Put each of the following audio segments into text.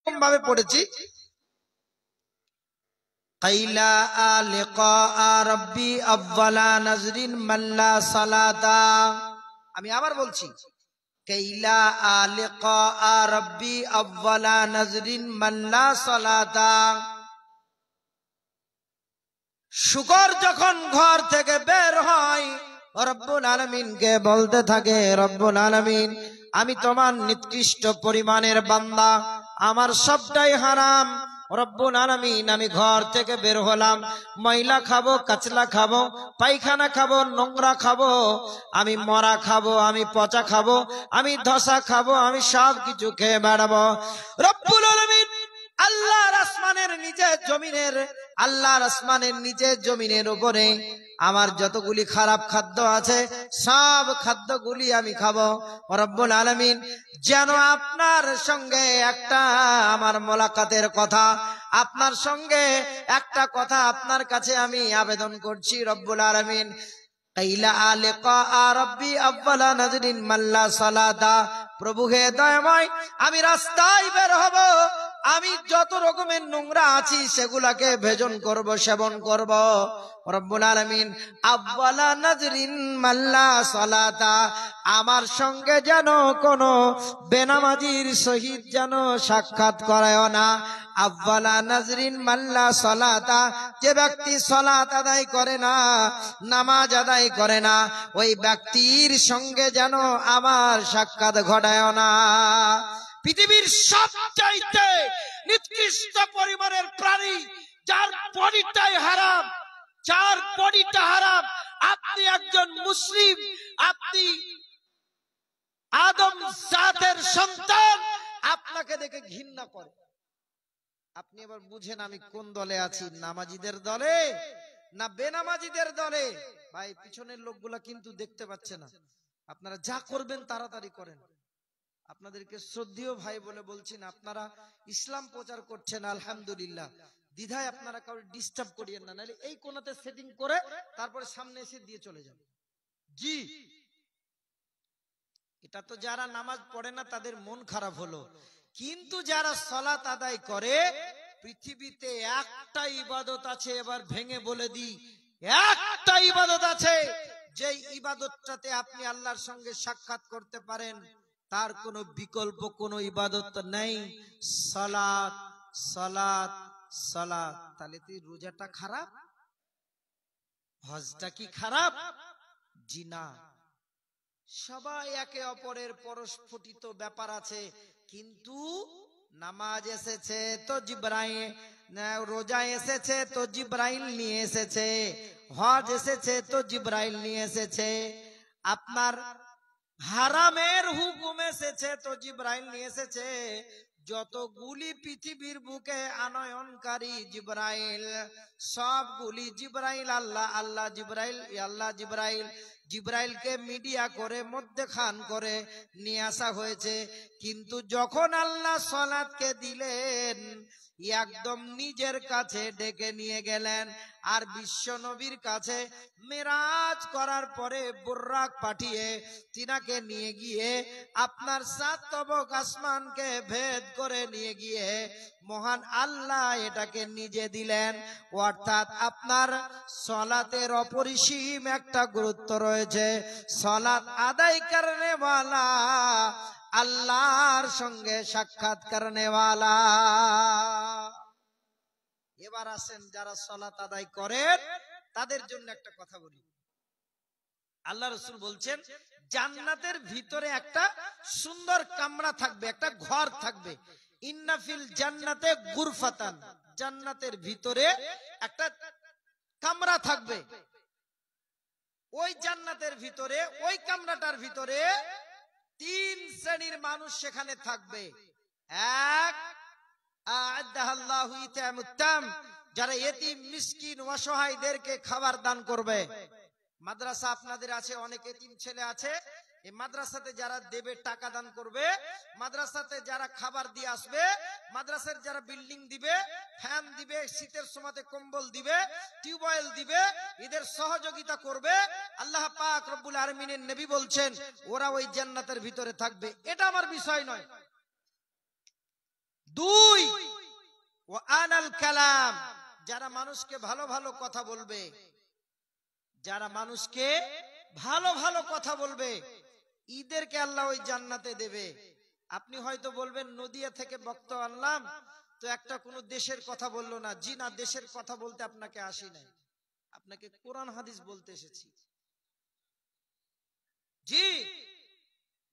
ভাবে পড়েছি, কাইলা লিকা রাব্বি আউয়ালা নাজরিন মাল্লা সালাতা। আমি আবার বলছি, কাইলা লিকা রাব্বি আউয়ালা নাজরিন মাল্লা সালাতা। শুকর যখন ঘর থেকে বের হয় রব্বুল আলামিনকে বলতে থাকে, রব্বুল আলামিন আমি তোমার নিকৃষ্ট পরিমাণের বান্দা, আমার সবটাই হারাম। রব্বুল আলামিন আমি ঘর থেকে বের হলাম, ময়লা খাবো, কাচলা খাবো, পায়খানা খাবো, নোংরা খাবো, আমি মরা খাবো, আমি পচা খাবো, আমি ধসা খাবো, আমি সব কিছু খেয়ে বেড়াবো। রব্বুল আলামিন আল্লাহর আসমানের নিচে জমিনের, আল্লাহর আসমানের নিচে জমিনের উপরে আমার যতগুলি খারাপ খাদ্য আছে সব খাদ্যগুলি আমি খাবো। রব্বুল আলামিন যেন আপনার সঙ্গে একটা আমার মোলাকাতের কথা, আপনার সঙ্গে একটা কথা আপনার কাছে আমি আবেদন করছি রব্বুল আলামিন। কাইলা লিকা রাব্বি আউয়ালা নাজরিন মাল্লা সালাতা। প্রভু হে দয়াময়, আমি রাস্তায় বের হব, আমি যত রকমের নোংরা আছি সেগুলাকে ভেজন করব, সেবন করব। রব্বুল আলামিন আউয়ালা নাজরিন মাল্লা সালাতা, আমার সঙ্গে যেন কোনো বেনামাজির সহিত যেন সাক্ষাৎ করায় না। আউয়ালা নাজরিন মাল্লা সালাতা, যে ব্যক্তি সালাত আদায় করে না, নামাজ আদায় করে না, ওই ব্যক্তির সঙ্গে যেন আমার সাক্ষাৎ ঘটায় না। পৃথিবীর সবচাইতে নিকৃষ্ট পরিমাণের প্রাণী, যার বডিটাই হারাম, যার বডিটা হারাম, আপনি একজন মুসলিম, আপনি আদম জাতের সন্তান, আপনাকে দেখে ঘৃণা করে। আপনি এবার বুঝেন আমি কোন দলে আছি, নামাজিদের দলে না বেনামাজিদের দলে? ভাই পিছনের লোকগুলা কিন্তু দেখতে পাচ্ছে না, আপনারা যা করবেন তাড়াতাড়ি করেন। আপনাদেরকে শ্রদ্ধেয় ভাই বলে বলছেন, আপনারা ইসলাম প্রচার করছেন আলহামদুলিল্লাহ, দ্বিধায় আপনারা কাউকে ডিস্টার্ব করিয়েন না, নাহলে এই কোণাতে সেটিং করে তারপরে সামনে এসে দিয়ে চলে যান। জি, এটা তো যারা নামাজ পড়ে না তাদের মন খারাপ হলো, কিন্তু যারা সালাত আদায় করে, পৃথিবীতে একটা ইবাদত আছে, এবার ভেঙে বলে দিই, একটা ইবাদত আছে যে ইবাদতটাতে আপনি আল্লাহর সঙ্গে সাক্ষাৎ করতে পারেন, তার কোনো বিকল্প কোনো ইবাদত নেই, সালাত সালাত সালাত। তাহলে তুই রোজাটা খারাপ, হজটা কি খারাপ? জি না, সবাই একে অপরের পরস্ফুটিত ব্যাপার আছে, কিন্তু নামাজ এসেছে তো জিবরাইল, রোজা এসেছে তো জিবরাইল নিয়ে এসেছে, হজ এসেছে তো জিবরাইল নিয়ে এসেছে, আপনার হারামের হুকুম এসেছে তো জিবরাইল নিয়ে এসেছে। যতগুলি পৃথিবীর বুকে আনয়নকারী জিবরাইল, সবগুলি জিবরাইল আল্লাহ, আল্লাহ জিবরাইল, আল্লাহ জিবরাইল, জিবরাইলকে মিডিয়া করে মধ্যখান করে নিয়ে আসা হয়েছে। কিন্তু যখন আল্লাহ সালাতকে দিলেন, একদম নিজের কাছে ডেকে নিয়ে গেলেন, আর বিশ্ব নবীর কাছে মেরাজ করার পরে বুর্রাক পাঠিয়ে তিনাকে নিয়ে গিয়ে আপনার সাত তবক আসমানকে ভেদ করে নিয়ে গিয়ে মহান আল্লাহ এটাকে নিজে দিলেন। অর্থাৎ আপনার সালাতের অপরিসীম একটা গুরুত্ব রয়েছে। সালাত আদায় করনে ওয়ালা আল্লাহর সঙ্গে সাক্ষাৎ করনে ওয়ালা। এবার আসেন যারা সালাত আদায় করেন তাদের জন্য একটা কথা বলি। আল্লাহ রাসূল বলছেন, জান্নাতের ভিতরে একটা সুন্দর কামরা থাকবে, একটা ঘর থাকবে। ইন্না ফিল জান্নাতে গুরফাতান, জান্নাতের ভিতরে একটা কামরা থাকবে। ওই জান্নাতের ভিতরে, ওই কামরাটার ভিতরে তিন শ্রেণীর মানুষ সেখানে থাকবে। এক, আ'আদাল্লাহু ইতামুত্তাম, যারা এতিম মিসকিন অসহায়দেরকে খাবার দান করবে। মাদ্রাসা আপনাদের আছে, অনেক এতিম ছেলে আছে, এই মাদ্রাসাতে যারা দেবে টাকা দান করবে, মাদ্রাসাতে যারা খাবার দিয়ে আসবে, মাদ্রাসার যারা বিল্ডিং দিবে, ফ্যান দিবে, শীতের সময়তে কম্বল দিবে, টিউবওয়েল দিবে, এদের সহযোগিতা করবে, আল্লাহ পাক রব্বুল আলামিনের নবী বলছেন ওরা ওই জান্নাতের ভিতরে থাকবে। এটা আমার বিষয় নয়। দুই, ওয়া আনাল কালাম, যারা মানুষকে ভালো ভালো কথা বলবে, যারা মানুষকে ভালো ভালো কথা বলবে, ঈদেরকে আল্লাহ ওই জান্নাতে দেবে। আপনি হয়তো বলবেন নদিয়া থেকে বক্তা আনলাম তো একটা কোন দেশের কথা বললো না। জি না, দেশের কথা বলতে আপনাকে আসি নাই, আপনাকে কোরআন হাদিস বলতে এসেছি। জি,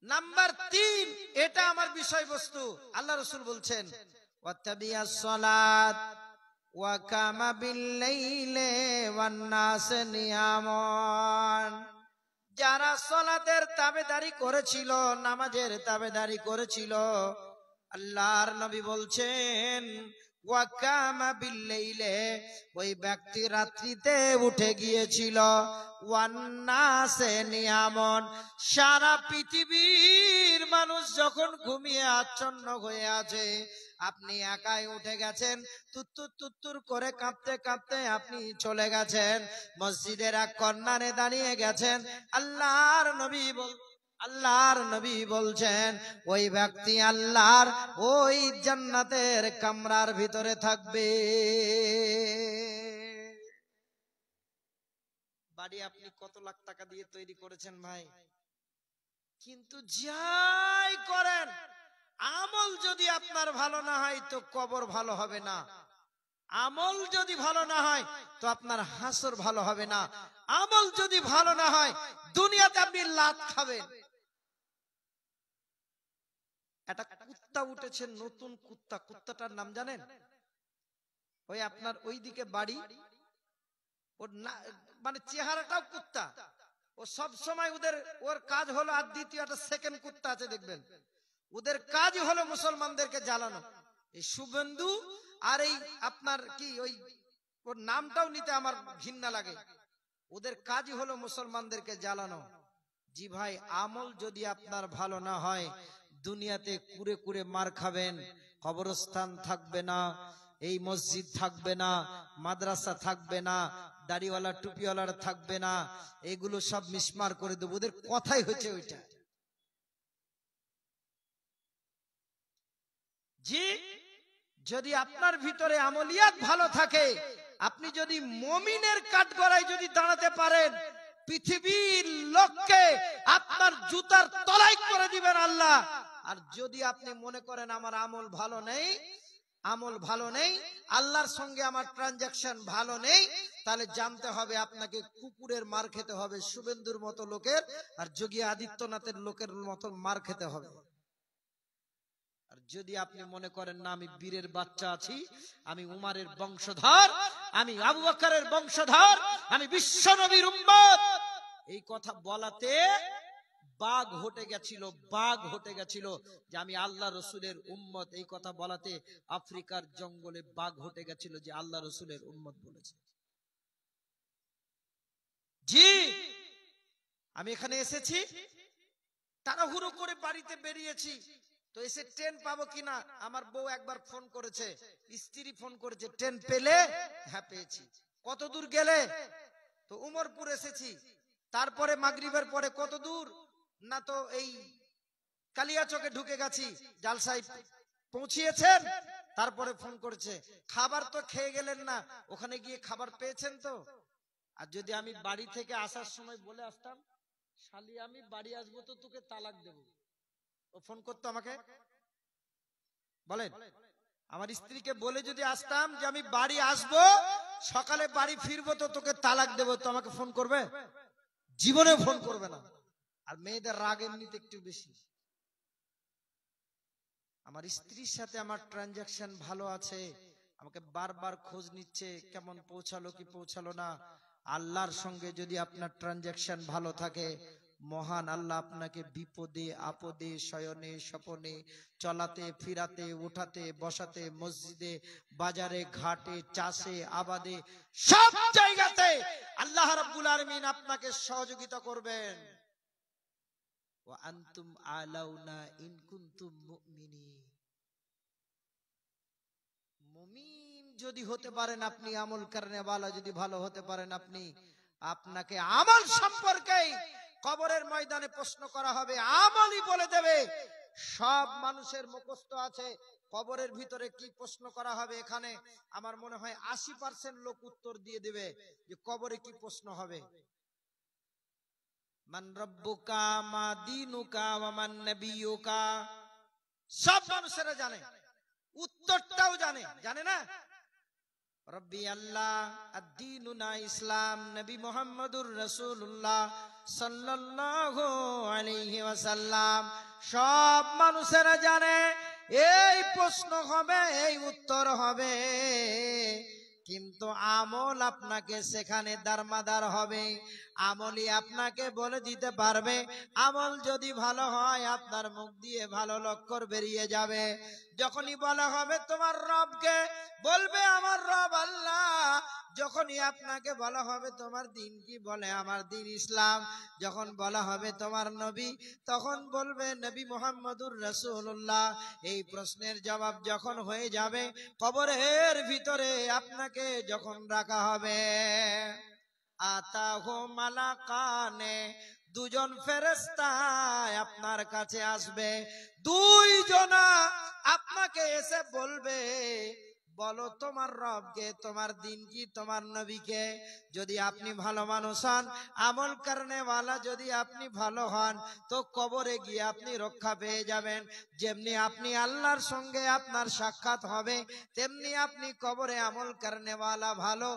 নাম্বার 3, এটা আমার বিষয়বস্তু। আল্লাহ রাসূল বলছেন ওয়াত্তাবিয়াস সালাত ওয়া কামা বিল লাইলি ওয়ান নাস নিয়ামন। যারা সালাতের তাবেদারি করেছিল, নামাজের তাবেদারি করেছিল, আল্লাহর নবী বলছেন ওয়া কামা বিল লাইলি, ওই ব্যক্তি রাত্রিতে উঠে গিয়েছিল, ওয়ান নাস নিয়ামন, সারা পৃথিবীর মানুষ যখন ঘুমিয়ে আচ্ছন্ন হয়ে আছে, আপনি একাই উঠে গেছেন, তুত্তুর তুত্তুর করে কাঁপতে কাঁপতে আপনি চলে গেছেন, মসজিদের এক কর্নারে দাঁড়িয়ে গেছেন। আল্লাহর নবী বলছেন ওই ব্যক্তি আল্লাহর ওই জান্নাতের কামরার ভিতরে থাকবে। বাড়ি আপনি কত লাখ টাকা দিয়ে তৈরি করেছেন ভাই, কিন্তু যাই করেন আমল যদি আপনার ভালো না হয় তো কবর ভালো হবে না। আমল যদি ভালো না হয় তো আপনার হাসর ভালো হবে না। আমল যদি ভালো না হয় দুনিয়াতে আপনি লাত খাবেন। একটা কুত্তা উঠেছে, নতুন কুত্তা, কুত্তাটার নাম জানেন? ওই আপনার ওইদিকে বাড়ি, ওর মানে চেহারাটাও কুত্তা, ও সব সময় ওর কাজ হলো, আর দ্বিতীয় একটা সেকেন্ড কুত্তা আছে দেখবেন, ওদের কাজই হলো মুসলমানদেরকে জ্বালানো। এই শুভেন্দু আর এই আপনার কি ওই ওর নামটাও নিতে আমার ঘৃণা লাগে, ওদের কাজই হলো মুসলমানদেরকে জ্বালানো। জি ভাই, আমল যদি আপনার ভালো না হয় দুনিয়াতে কুরে কুরে মার খাবেন, কবরস্থান থাকবে না, এই মসজিদ থাকবে না, মাদ্রাসা থাকবে না, দাড়িওয়ালা টুপিওয়ালার থাকবে না, এগুলো সব মিসমার করে দেবো। ওদের কথাই হচ্ছে ওইটা। জি, যদি আপনার ভিতরে আমলিয়াত ভালো থাকে, আপনি যদি মুমিনের কাঠগড়ায় যদি দাঁড়াতে পারেন, পৃথিবীর লোককে আপনার জুতার তলায় করে দিবেন আল্লাহ। আর যদি আপনি মনে করেন আমার আমল ভালো নেই, আল্লাহর সঙ্গে আমার ট্রানজাকশন ভালো নেই, তাহলে জানতে হবে আপনাকে কুকুরের মার খেতে হবে, শুভেন্দুর মতো লোকের আর যোগী আদিত্যনাথের লোকের মতো মার খেতে হবে। আর যদি আপনি মনে করেন না আমি বীরের বাচ্চা আছি, আমি উমারের বংশধর, আমি আবু বকরের বংশধর, আমি বিশ্ব নবীর উম্মত, এই কথা বলাতে বাঘ হটে গেছিল যে আমি আল্লাহ রসুলের উম্মত, এই কথা বলাতে আফ্রিকার জঙ্গলে বাঘ হটে গেছিল যে আল্লাহ রসুলের উম্মত বলেছে। জি, আমি এখানে এসেছি, তাড়াহুড়ো করে বাড়িতে বেরিয়েছি, তো এসে ট্রেন পাবো কিনা, আমার বউ একবার ফোন করেছে, স্ত্রী ফোন করেছে, ট্রেন পেলে? হ্যাঁ পেয়েছি। কত দূর গেলে? তো উমরপুর এসেছি। তারপরে মাগরিবের পরে কত দূর? না তো এই কালিয়াচকে ঢুকে গেছি। জালসাই পৌঁছিয়েছেন? তারপরে ফোন করেছে, খাবার তো খেয়ে গেলেন না, ওখানে গিয়ে খাবার পেয়েছেন তো? আর যদি আমি বাড়ি থেকে আসার সময় বলে আসতাম শালি আমি বাড়ি আসবো তো তোকে তালাক দেব, ও ফোন করতো আমাকে? বলেন, আমার স্ত্রীকে বলে যদি আসতাম যে আমি বাড়ি আসবো, সকালে বাড়ি ফিরবো তো তোকে তালাক দেব, তো আমাকে ফোন করবে? জীবনে ফোন করবে না। আর মেয়েদের রাগ এমনিতে একটু বেশি। আমার স্ত্রীর সাথে আমার ট্রানজাকশন ভালো আছে, আমাকে বারবার খোঁজ নিচ্ছে কেমন পৌঁছালো কি পৌঁছালো না। আল্লাহর সঙ্গে যদি আপনার ট্রানজাকশন ভালো থাকে, মহান আল্লাহ আপনাকে বিপদে আপদে, শয়নে স্বপনে, চলাতে ফিরাতে, উঠাতে বসাতে, মসজিদে বাজারে ঘাটে চাষে আবাদে সব জায়গাতে আল্লাহ রাব্বুল আলামিন আপনাকে সহযোগিতা করবেন। ওয়া আনতুম আলাউনা ইন কুনতুম মুমিনিন। মুমিন যদি হতে পারেন আপনি, আমল করনে ওয়ালা যদি ভালো হতে পারেন আপনি, আপনাকে আমল সম্পর্কে কবরের ময়দানে প্রশ্ন করা হবে, আমলই বলে দেবে। সব মানুষের মুখস্থ আছে কবরের ভিতরে কি প্রশ্ন করা হবে, এখানে আমার মনে হয় 80% লোক উত্তর দিয়ে দেবে যে কবরে কি প্রশ্ন হবে। মান রব্বুকা মা দীনুকা ওয়া মান নবিয়ুকা, সব মানুষেরা জানে, উত্তরটাও জানে, জানে না? রব্বি আল্লাহ, আদ-দীনুনা ইসলাম, নবী মুহাম্মদুর রাসূলুল্লাহ সাল্লাল্লাহু আলাইহি ওয়াসাল্লাম, সব মানুষেরা জানে এই প্রশ্ন হবে, এই উত্তর হবে। কিন্তু আমল আপনাকে সেখানে দারমাদার হবে। আমলই আপনাকে বলে দিতে পারবে। আমল যদি ভালো হয় আপনার মুখ দিয়ে ভালো লক্ষর বেরিয়ে যাবে। যখনই বলা হবে তোমার রবকে, বলবে আমার রব আল্লাহ। যখনই আপনাকে বলা হবে তোমার দিন কি, বলে আমার দিন ইসলাম। যখন বলা হবে তোমার নবী, তখন বলবে নবী মুহাম্মদুর রাসূলুল্লাহ। এই প্রশ্নের জবাব যখন হয়ে যাবে, কবরের ভিতরে আপনাকে যখন রাখা হবে, আতাহু মালাকানে, দুজন ফেরেশতা আপনার কাছে আসবে। দুইজনা আপনাকে এসে বলবে, বলো তোমার রবকে, তোমার দিন কি, তোমার নবীকে। যদি আপনি ভালো মানুষ হন, আমল করনে ওয়ালা যদি আপনি ভালো হন, তো কবরে গিয়ে আপনি রক্ষা পেয়ে যাবেন। যেমনি আপনি আল্লাহর সঙ্গে আপনার সাক্ষাৎ হবে, তেমনি আপনি কবরে আমল করনে ওয়ালা ভালো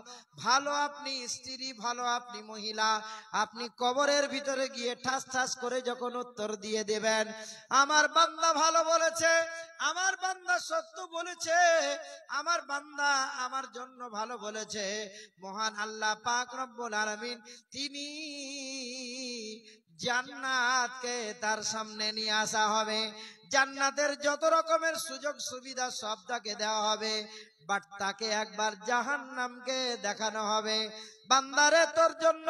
ভালো, আপনি স্ত্রী ভালো, আপনি মহিলা, আপনি কবরের ভিতরে গিয়ে ঠাস ঠাস করে যখন উত্তর দিয়ে দেবেন, আমার বান্দা ভালো বলেছে, আমার বান্দা সত্য বলেছে, আমার বান্দা আমার জন্য ভালো বলেছে, মহান আল্লাহ পাক রব্বুল আলামিন তিনি জান্নাতকে তার সামনে নিয়ে আসা হবে। জান্নাতের যত রকমের সুযোগ সুবিধা সব তাকে দেওয়া হবে, বাট তাকে একবার জাহান্নামকে দেখানো হবে। বান্দারে তোর জন্য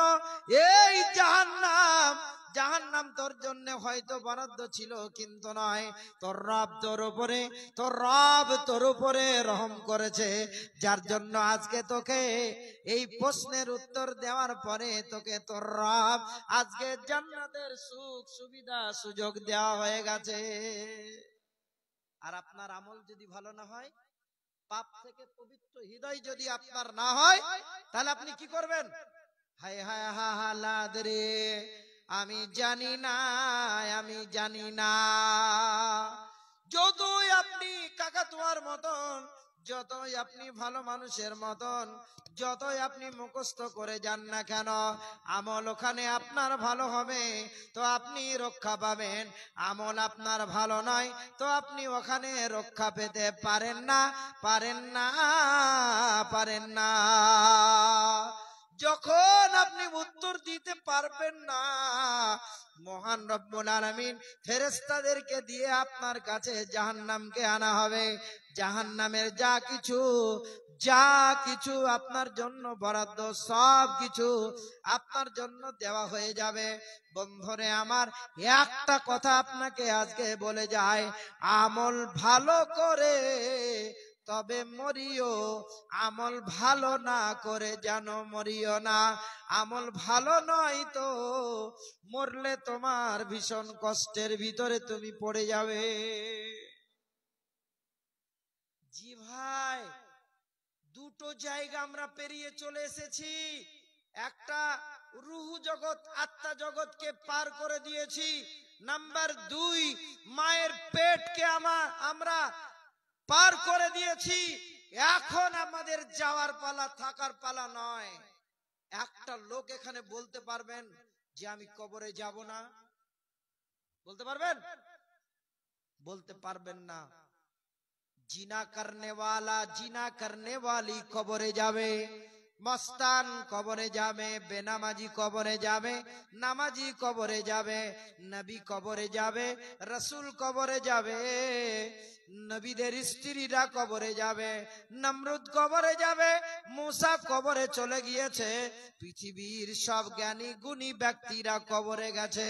এই জাহান্নাম, জাহান্নাম তোর জন্য হয়তো বরাদ্দ ছিল, কিন্তু নয়, তোর রব তোর উপরে, তোর রব তোর উপরে রহম করেছে, যার জন্য আজকে তোকে এই প্রশ্নের উত্তর দেওয়ার পরে তোকে তোর রব আজকে জান্নাতের সুখ সুবিধা সুযোগ দেওয়া হয়ে গেছে। আর আপনার আমল যদি ভালো না হয়, পাপ থেকে পবিত্র হৃদয় যদি আপনার না হয়, তাহলে আপনি কি করবেন? হায় হায় হা হালাদ রে, আমি জানি না, আমি জানি না। যতই আপনি কাকাতুয়ার মতন, যতই আপনি ভালো মানুষের মতন, যতই আপনি মুখস্থ করে যান না কেন, আমল ওখানে আপনার ভালো হবে তো আপনি রক্ষা পাবেন। আমল আপনার ভালো নয় তো আপনি ওখানে রক্ষা পেতে পারেন না, পারেন না, পারেন না। যখন আপনি উত্তর দিতে পারবেন না, মহান রব্বুল আলামিন ফেরেশতাদেরকে দিয়ে আপনার কাছে জাহান্নামকে আনা হবে। জাহান্নামের যা কিছু আপনার জন্য বরাদ্দ, সব কিছু আপনার জন্য দেওয়া হয়ে যাবে। বন্ধুরে আমার, একটা কথা আপনাকে আজকে বলে যায়, আমল ভালো করে তবে মরিও, আমল ভালো না করে যেন মরিও না। আমল ভালো নয় তো মরলে তোমার ভীষণ কষ্টের ভিতরে তুমি পড়ে যাবে। জি ভাই, দুটো জায়গা আমরা পেরিয়ে চলে এসেছি। একটা রুহু জগৎ, আত্মা জগৎকে পার করে দিয়েছি। নাম্বার 2, মায়ের পেটকে আমরা পার করে দিয়েছি। এখন আমাদের যাওয়ার পালা, থাকার পালা নয়। একটা লোক এখানে বলতে পারবেন যে আমি কবরে যাব না? বলতে পারবেন? বলতে পারবেন না। জিনা করনে ওয়ালা, জিনা করনে ওয়ালি কবরে যাবে, মস্তান কবরে যাবে, বেনামাজি কবরে যাবে, নামাজি কবরে যাবে, নবী কবরে যাবে, রাসূল কবরে যাবে, নবীদের স্ত্রীরা কবরে যাবে, নমরুদ কবরে যাবে, মুসা কবরে চলে গিয়েছে, পৃথিবীর সব জ্ঞানী গুণী ব্যক্তিরা কবরে গেছে,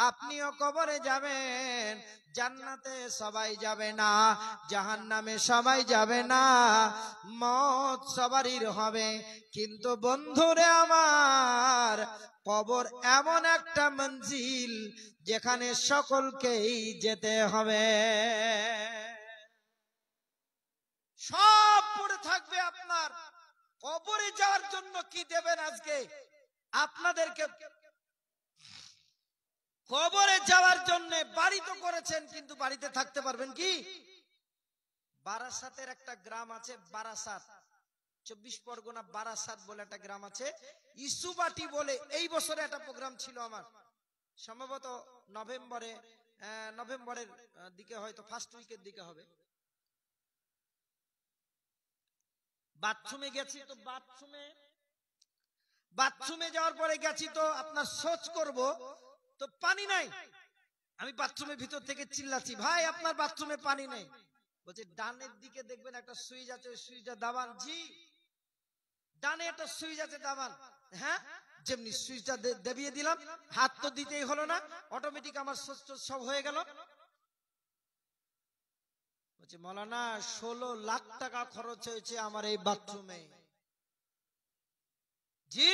আপনিও কবরে যাবেন। জান্নাতে সবাই যাবে না, জাহান্নামে সবাই যাবে না, মওত সবারই হবে। কিন্তু বন্ধুরে আমার, কবর এমন একটা মঞ্জিল যেখানে সকলকেই যেতে হবে। সব পড়ে থাকবে। আপনার কবরে যাওয়ার জন্য কি দেবেন? আজকে আপনাদেরকে কবরে যাওয়ার জন্য বাড়ি তো করেছেন, কিন্তু বাড়িতে থাকতে পারবেন কি? বারাসাতের একটা গ্রাম আছে, বারাসাত, 24 পরগনা বারাসাত বলে একটা গ্রাম আছে, ইসুবাটি বলে। এই বছরে একটা প্রোগ্রাম ছিল আমার, সম্ভবত নভেম্বরের দিকে, হয়তো ফার্স্ট উইকের দিকে হবে। বাথরুমে গেছি তো, বাথরুমে যাওয়ার পরে গেছি তো আপনার শৌচ করব, তো পানি নাই। আমি বাথরুমের ভিতর থেকে চিল্লাচ্ছি, ভাই আপনার বাথরুমে পানি নেই। বলছে ডানের দিকে দেখবেন একটা সুইচ আছে, ওই সুইচটা দাবান। জি, ডানে একটা সুইচ আছে, দাবান। হ্যাঁ, যেমনি সুইচটা দেবিয়ে দিলাম, হাত তো দিতেই হলো না, অটোমেটিক আমার সব হয়ে গেল। বলছে মৌলানা 16 লাখ টাকা খরচ হয়েছে আমার এই বাথরুমে। জি,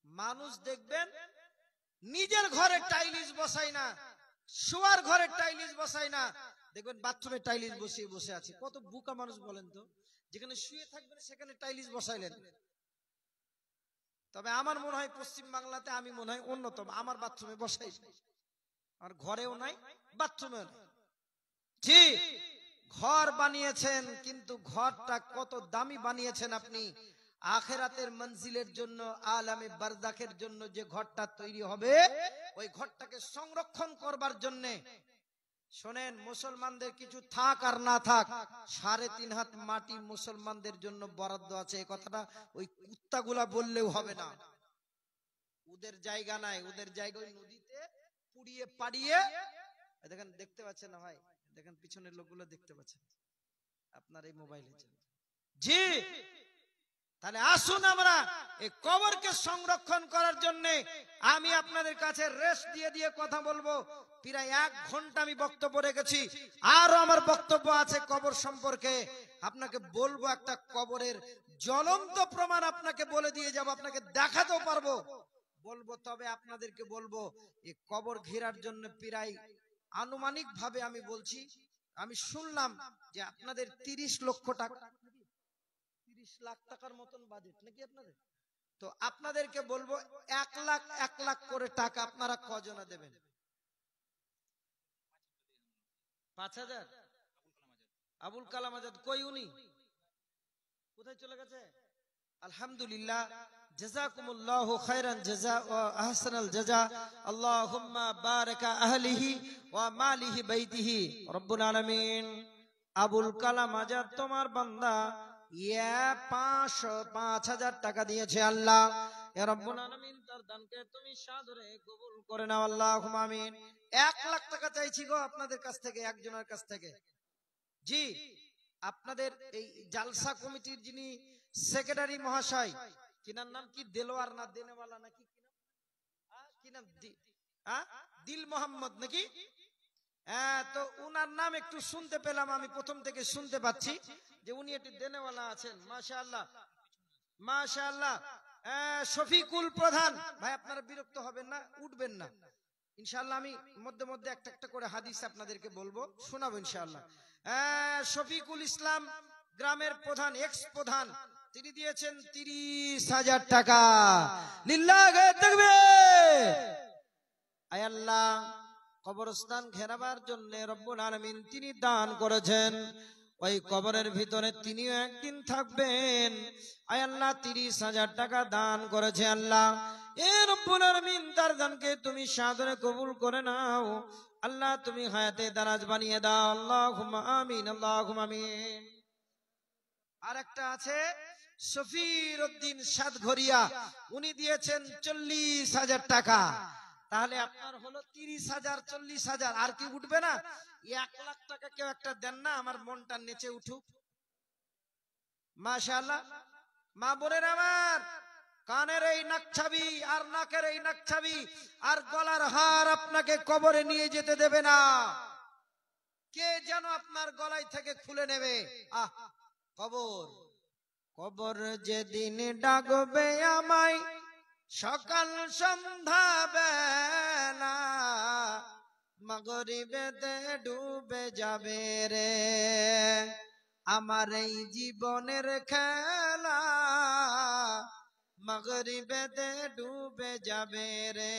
মানুষ দেখবেন নিজের ঘরে টাইলিশ বসাই না, শোয়ার ঘরে টাইলিশ বসাই না, দেখবেন বাথরুমে টাইলিশ বসিয়ে বসে আছে। কত বোকা মানুষ বলেন তো, যেখানে শুয়ে থাকবেন সেখানে টাইলিশ বসাইলেন। তবে আমার মনে হয় পশ্চিম বাংলাতে আমি মনে হয় অন্যতম, আমার বাথরুমে বসাই, আর ঘরেও নাই, বাথরুমেও নাই। জি, ঘর বানিয়েছেন, কিন্তু ঘরটা কত দামি বানিয়েছেন আপনি। আখিরাতের মঞ্জিলের জন্য, আলামে বারজাখের জন্য যে ঘরটা তৈরি হবে, ওই ঘরটাকে সংরক্ষণ করবার জন্য, শোনেন, মুসলমানদের কিছু থাক আর না থাক, 3.5 হাত মাটি মুসলমানদের জন্য বরাদ্দ আছে। এই কথাটা ওই কুত্তাগুলা বললেও হবে না। ওদের জায়গা নাই, ওদের জায়গা ওই নদীতে পুড়িয়ে পাড়িয়ে। দেখেন, দেখতে পাচ্ছেন না ভাই? দেখেন পিছনের লোকগুলো দেখতে পাচ্ছেন আপনার এই মোবাইলে। জি, তাহলে আসুন আমরা এই কবরকে সংরক্ষণ করার জন্য, আমি আপনাদের কাছে রেস্ট দিয়ে দিয়ে কথা বলবো। প্রায় 1 ঘন্টা আমি বক্তব্য রেখেছি, আরো আমার বক্তব্য আছে কবর সম্পর্কে। আপনাকে বলবো একটা কবরের জ্বলন্ত প্রমাণ, আপনাকে বলে দিয়ে যাব, আপনাকে দেখাতেও পারবো, বলবো। তবে আপনাদেরকে বলবো, এই কবর ঘেরার জন্য প্রায় আনুমানিক ভাবে আমি বলছি, আমি শুনলাম যে আপনাদের 30 লক্ষ টাকা, 30 লাখ টাকার মতন বাজেট নাকি আপনাদের। তো আপনাদেরকে বলবো 1 লাখ করে টাকা আপনারা কজনা দেবেন? 5000। আবুল কালাম আজাদ কই? উনি কোথায় চলে গেছে? আলহামদুলিল্লাহ, জাযাকুমুল্লাহু খায়রান জাযা ওয়া আহসানাল জাযা। আল্লাহুম্মা বারাকা আহলিহি ওয়া মালিহি বাইতিহি রব্বুল আলামিন। আবুল কালাম আজাদ তোমার বান্দা 5,000 টাকা দিয়েছে। আল্লাহ ইয়া রব্বুল আলামিন, তার দানকে তুমি সাদরে কবুল করে নাও, আল্লাহুম্মা আমিন। 1 লাখ টাকা চাইছি গো আপনাদের কাছ থেকে, একজনের কাছ থেকে। জি, আপনাদের এই জালসা কমিটির যিনি সেক্রেটারি মহাশয়, কিনার নাম কি, দেলোয়ার না দেনেওয়ালা নাকি, কি নাম, দিল মোহাম্মদ নাকি? তো উনার নাম একটু শুনতে পেলাম, আমি প্রথম থেকে শুনতে পাচ্ছি যে উনি একটু দেনেওয়ালা আছেন। মাশাআল্লাহ, মাশাআল্লাহ। শফিকুল প্রধান ভাই, আপনারা বিরক্ত হবেন না, উঠবেন না ইনশাআল্লাহ। আমি মধ্যে মধ্যে একটা একটা করে হাদিস আপনাদেরকে বলবো, শোনাবো ইনশাআল্লাহ। শফিকুল ইসলাম গ্রামের প্রধান, এক্স প্রধান, তিনি দিয়েছেন 30,000 টাকা। লিল্লাহি তাকবীর। আয় আল্লাহ, কবরস্থান ঘেরাবার জন্য রব্বুল আলামিন তিনি দান করেছেন। ওই কবরের ভিতরে তিনিও একদিন থাকবেন। আয় আল্লাহ, 30,000 টাকা দান করেছে। আল্লাহ এ রব্বুল আলামিন, তার দানকে তুমি সাদরে কবুল করে নাও। আল্লাহ তুমি হায়াতে দারাজ বানিয়ে দাও, আল্লাহুম্মা আমিন, আল্লাহুম্মা আমিন। আর একটা আছে শফির উদ্দিন সাতঘরিয়া, উনি দিয়েছেন 40,000 টাকা। তাহলে আপনার হলো 30,000, 40,000, আর কি উঠবে না? 1 লাখ টাকা কেউ একটা দেন না, আমার মনটা নেচে উঠুক। মাশাআল্লাহ। মা বোনের আমার, কানের এই নাকছাবি আর নাকের এই নাকছাবি আর গলার হার আপনাকে কবরে নিয়ে যেতে দেবে না। কে যেন আপনার গলায় থেকে খুলে নেবে। কবর, কবর যেদিন ডাকবে আমায় সকাল সন্ধ্যা বেলা, মাগরিবেতে ডুবে যাবে রে। আমার এই জীবনের খেলা মাগরিবেতে ডুবে যাবে রে।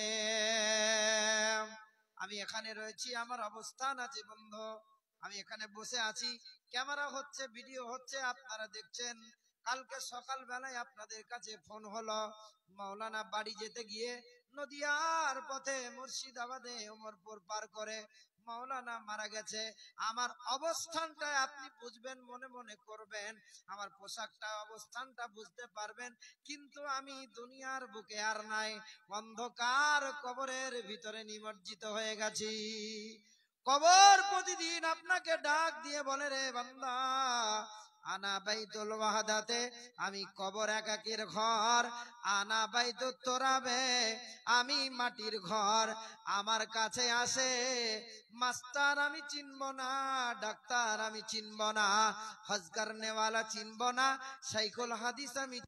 আমি এখানে রয়েছি, আমার অবস্থান আছে বন্ধু, আমি এখানে বসে আছি, ক্যামেরা হচ্ছে, ভিডিও হচ্ছে, আপনারা দেখছেন। কালকে সকাল বেলায় আপনাদের কাছে ফোন হলো, মাওলানা বাড়ি যেতে গিয়ে নদিয়ার পথে মুর্শিদাবাদে ওমরপুর পার করে মাওলানা মারা গেছে। আমার অবস্থানটা আপনি বুঝবেন, মনে মনে করবেন, আমার পোশাকটা অবস্থানটা বুঝতে পারবেন, কিন্তু আমি দুনিয়ার বুকে আর নাই, অন্ধকার কবরের ভিতরে নিমজ্জিত হয়ে গেছি। কবর প্রতিদিন আপনাকে ডাক দিয়ে বলে, রে বান্দা, আনা বাইতুল ওয়াহদাতে, আমি কবর একাকির ঘর, আনা বাইতুত তোরাবে, আমি মাটির ঘর। আমার কাছে আসে মাস্টার আমি চিনব না, ডাক্তার আমি চিনব না, হজ করনেওয়ালা চিনব না, শাইখুল হাদিস আমি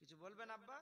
কিছু বলবেন আব্বা?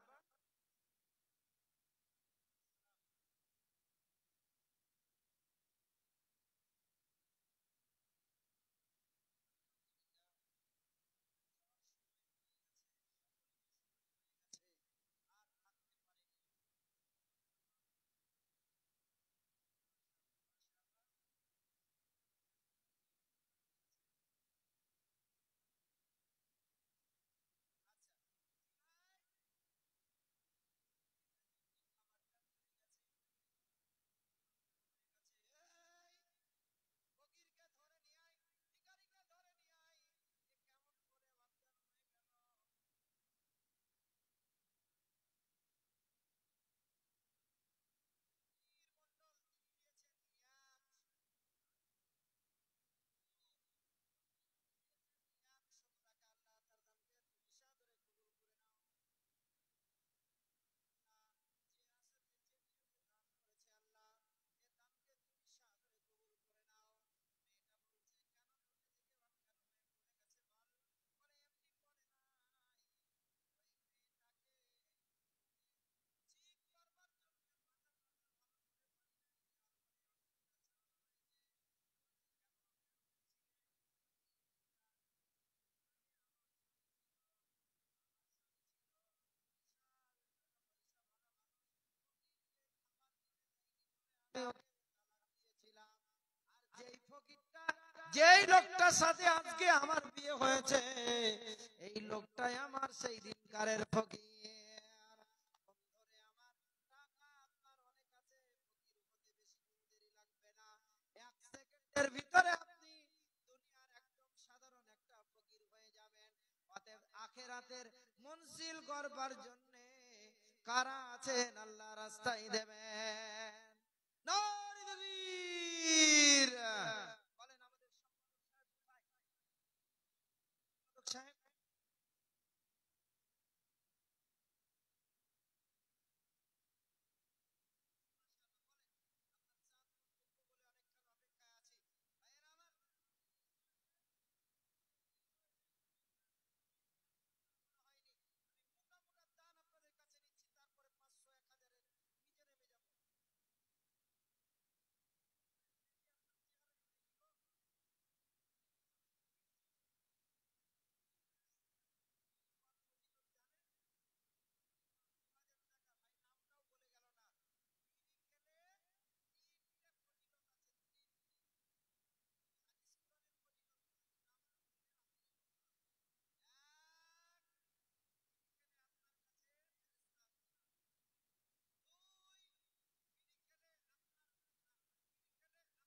দিয়েছিলাম। আর যেই ফকিরটা, যেই লোকটার সাথে আজকে আমার বিয়ে হয়েছে, এই লোকটাই আমার সেই দিনকারের ফকির। বন্ধুরে আমার, টাকা আপনার অনেক আছে, ফকির হতে বেশি দিন দেরি লাগবে না। 1 সেকেন্ডের ভিতরে আপনি দুনিয়ার একদম সাধারণ একটা ফকির হয়ে যাবেন। অতএব আখিরাতের মনসিল করবার জন্য কারা আছেন আল্লাহ রাস্তায় দেবেন। নারে তাকবীর। বলেন আমাদের সম্পাদক সাহেব। বলে অনেকক্ষণ অপেক্ষায় আছি। ভাইয়েরা আমার, হয়নি। আমি মোটা মোটা দান আপনাদের কাছে নিচ্ছি, তারপরে 500 1000 নিচে নেমে যাব। ভাই নামটাও বলে গেল না। বিড়ি খেলে 3টে ফজিলত আছে, 3টি হাদিস কোরআনের ফজিলত। নাম বললে আসল কথা। এক, বিড়ি খেলে আপনার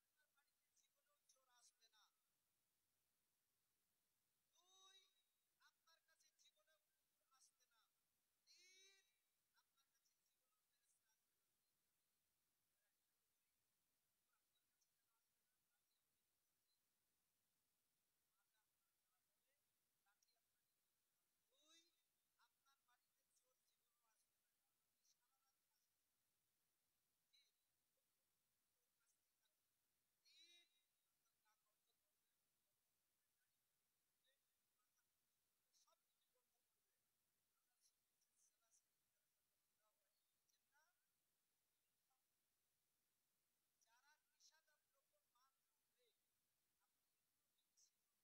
কাছে ফেরেশতা আসবে না। 2, বিড়ি খেলে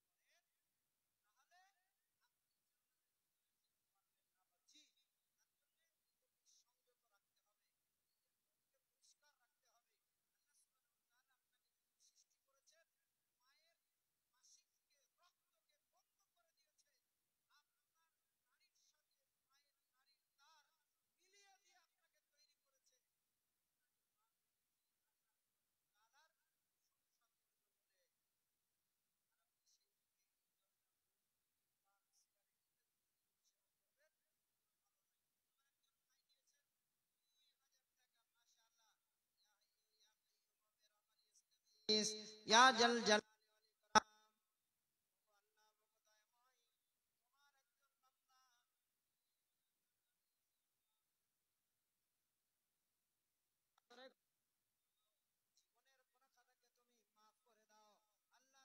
বিড়ি খেলে আপনার বাড়িতে জীবনেও চোর আসবে না। 2, আপনার কাছে জীবনেও কুকুর আসবে না। 3, আপনার কাছে জীবনেও ফেরেশতা আসবে না। এবার একটা করে বলি, কুকুর আপনার কাছে কেন আসবে না? লাঠি আপনি নিতে পারবেন? মারলে আপনার ধরা পড়বে, লাঠি আপনাকে নিতে হবে। 2, আপনার বাড়িতে চোর জীবনেও আসবে না, কারণ আপনি সারা রাত কাজ করবেন। কি? চোর আসতেই থাকবে। 3, আপনার গা গন্ধ করবে, গন্ধ করবে, নাড়ি ভুড়ি ঘুরবে, মাথা খুঁতখুত করবে, সবকিছু গন্ধ করবে। আল্লাহ রাসূল বলছেন সালাসিন ইয়াতাকাল্লাহু আলাইহি, বুঝছেন না? 3 হবে। যারা নিষাদার দ্রব্য পান করবে, আপনি এগুলো যদি সেবন করেন, তাহলে আপনি জান্নাতে কোনোদিন যেতে পারবেন না বাজি। তার জন্য নিজেকে সংযত রাখতে হবে, নিজের মনকে পরিষ্কার রাখতে হবে। আল্লাহ সুবহানাহু ওয়া তাআলা আপনাকে যখন সৃষ্টি করেছেন, মায়ের মাসিককে, রক্তকে বন্ধ করে দিয়েছে। আপনার নারীর সাথে মায়ের নারীর তার মিলিয়ে দিয়ে আপনাকে তৈরি করেছে। আপনাকে মানুষ আল্লাহ সুবহানাহু ওয়া তাআলার সংসার করবে বলে। আর আপনি সেই যুগে এই ধরনের মদ, বিড়ি, পান, সিগারেট ইত্যাদি জিনিসগুলো সেবন করবেন, এগুলো ভালো নয়। আমার একজন ভাই দিয়েছেন 2000 টাকা, মাশাআল্লাহ। ইয়া হাইয়্যু ইয়া কাইয়্যুম বিরহমাতিকা ইস্তাগীথ ইয়া জাল জালালি ওয়াল ইকরাম। ওগো আল্লাহ, ওগো দয়াময়, তোমার একজন বান্দা জীবনের গুনাহ খাতাকে তুমি মাফ করে দাও আল্লাহ,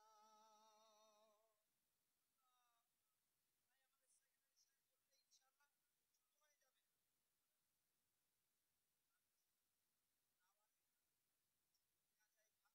তুমি হায়াতের তানাজ বানিয়ে দাও আল্লাহ। ভাই আমাদের সেক্রেটারি সাহেব বললে ইনশাআল্লাহ শুরু হয়ে যাবে। নাওয়ার লিখা নেওয়া যায়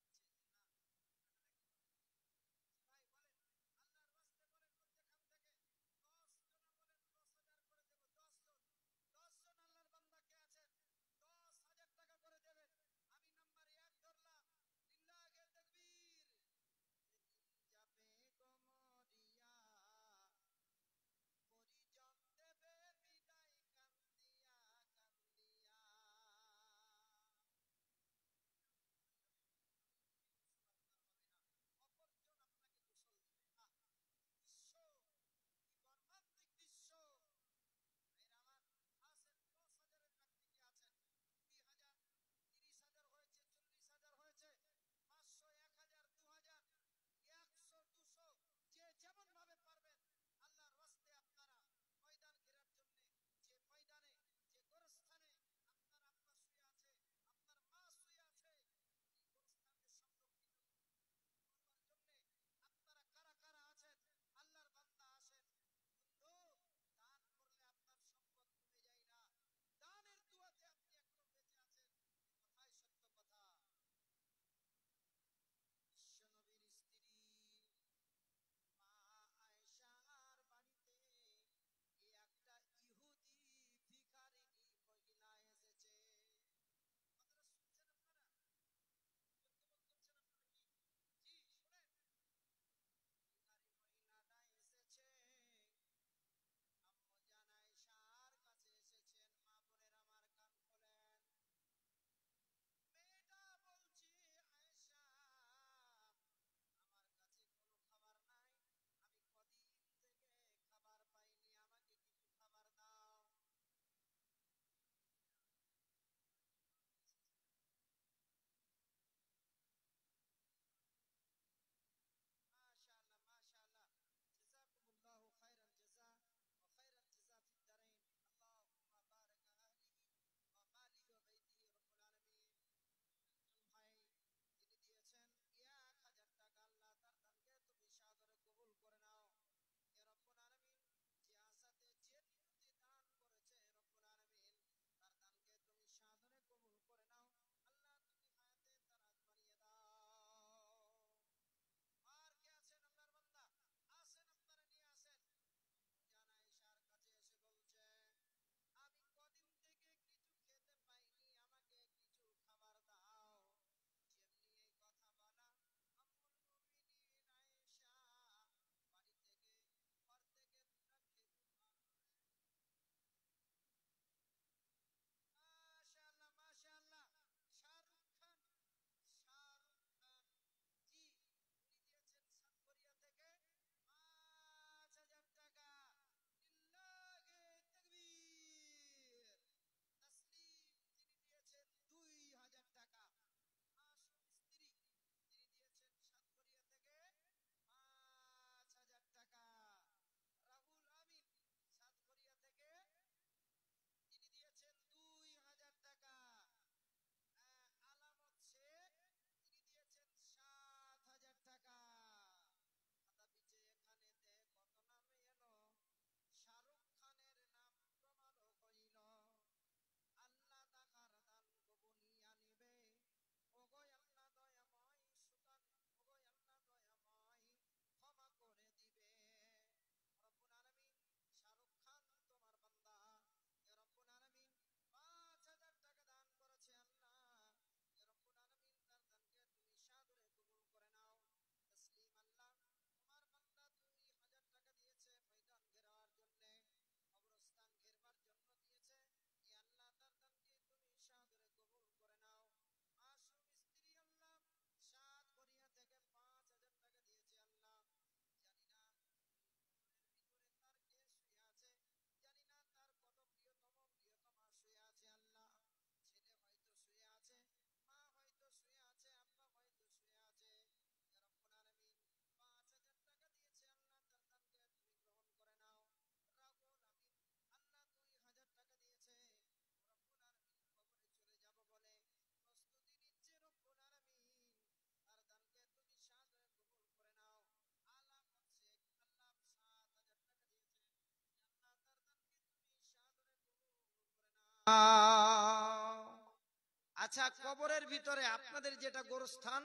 আচ্ছা, কবরের ভিতরে আপনাদের যেটা গোরস্থান,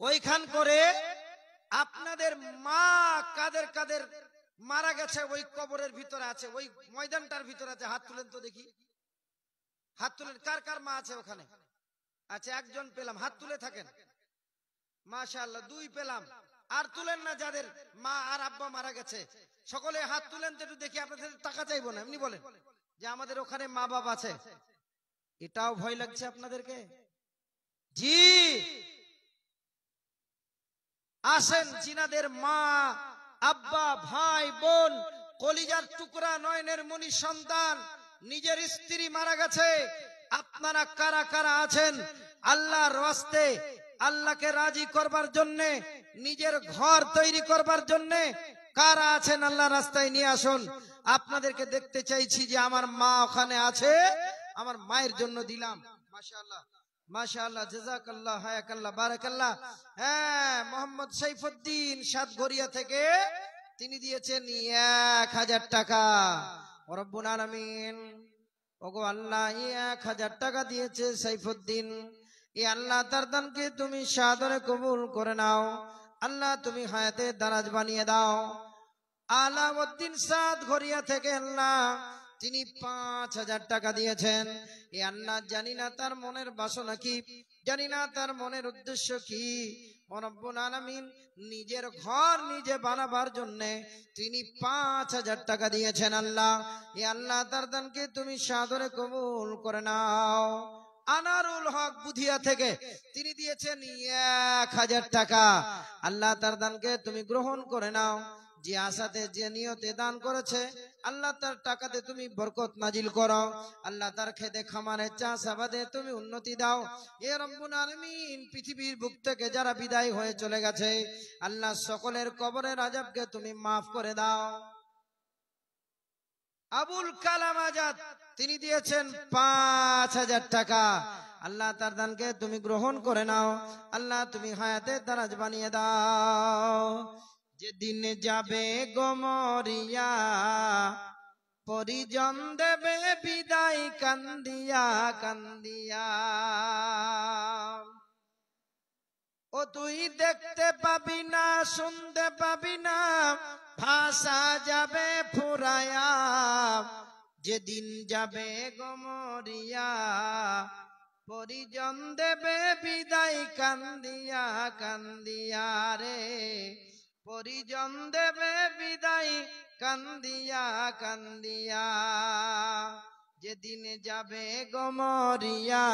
ওইখান করে আপনাদের মা কাদের কাদের মারা গেছে ওই কবরের ভিতরে আছে, ওই ময়দানটার ভিতরে আছে। হাত তুলেন তো দেখি, হাত তুলেন। কার কার মা আছে ওখানে? আচ্ছা, একজন পেলাম, হাত তুলে থাকেন। মাশাআল্লাহ, দুই পেলাম। আর তুলেন না যাদের মা আর আব্বা মারা গেছে, সকলে হাত তুলেন তো একটু দেখি। আপনাদের টাকা চাইবো না, এমনি বলেন যে আমাদের ওখানে মা বাবা আছে। এটাও ভয় লাগছে আপনাদেরকে? জি, আসেন। জিনাদের মা আব্বা ভাই বোন কলিজার টুকরা নয়নের মনি সন্তান নিজের স্ত্রী মারা গেছে, আপনারা কারা কারা আছেন আল্লাহর রাস্তে আল্লাহকে রাজি করবার জন্য, নিজের ঘর তৈরি করবার জন্য কারা আছেন আল্লাহর রাস্তায় নিয়ে আসুন। আপনাদেরকে দেখতে চাইছি যে আমার মা ওখানে আছে, আমার মায়ের জন্য দিলাম। মাশাআল্লাহ মাশাআল্লাহ, জাযাকাল্লাহ, হায়াকাল্লাহ, বারাকাল্লাহ। হ্যাঁ, মোহাম্মদ সাইফুদ্দিন সাতঘরিয়া থেকে তিনি দিয়েছেন 1000 টাকা। রব্বুল আলামিন, ওগো আল্লাহ, 1000 টাকা দিয়েছে সাইফুদ্দিন। এই আল্লাহ তার দানকে তুমি সাদরে কবুল করে নাও। আল্লাহ তুমি হায়াতে দারাজ বানিয়ে দাও। আলাউদ্দিন সাতঘরিয়া থেকে আল্লাহ তিনি 5000 টাকা দিয়েছেন। এ আল্লাহ, জানি না তার মনের বাসনা কি, জানি না তার মনের উদ্দেশ্য কি। রব্বুল আলামিন নিজের ঘর নিজে বানাবার জন্য তিনি 5000 টাকা দিয়েছেন। আল্লাহ, এ আল্লাহ তার দানকে তুমি সাদরে কবুল করে নাও। আনারুল হক বুধিয়া থেকে তিনি দিয়েছেন 1000 টাকা। আল্লাহ তার দানকে তুমি গ্রহণ করে নাও। যে আশাতে যে নিয়তে দান করেছে আল্লাহ তার টাকাতে তুমি বরকত নাজিল করো। আল্লাহ তার খেতে খামারে চাষাবাদে তুমি উন্নতি দাও। এ রব্বুল আলামিন, পৃথিবীর বুক থেকে যারা বিদায় হয়ে চলে গেছে আল্লাহ সকলের কবরের আযাবকে তুমি মাফ করে দাও। আবুল কালাম আজাদ তিনি দিয়েছেন 5000 টাকা। আল্লাহ তার দানকে তুমি গ্রহণ করে নাও। আল্লাহ তুমি হায়াতে দারাজ বানিয়ে দাও। যেদিন যাবে গমরিয়া পরিজন দেবে বিদায় কান্দিয়া কান্দিয়া, ও তুই দেখতে পাবি না শুনতে পাবি না, ভাষা যাবে ফুরায়া। যেদিন যাবে গমরিয়া পরিজন দেবে বিদায় কান্দিয়া কান্দিয়া রে, পরিজন দেবে বিদায় কান্দিয়া কান্দিয়া। যেদিন যাবে গমরিয়া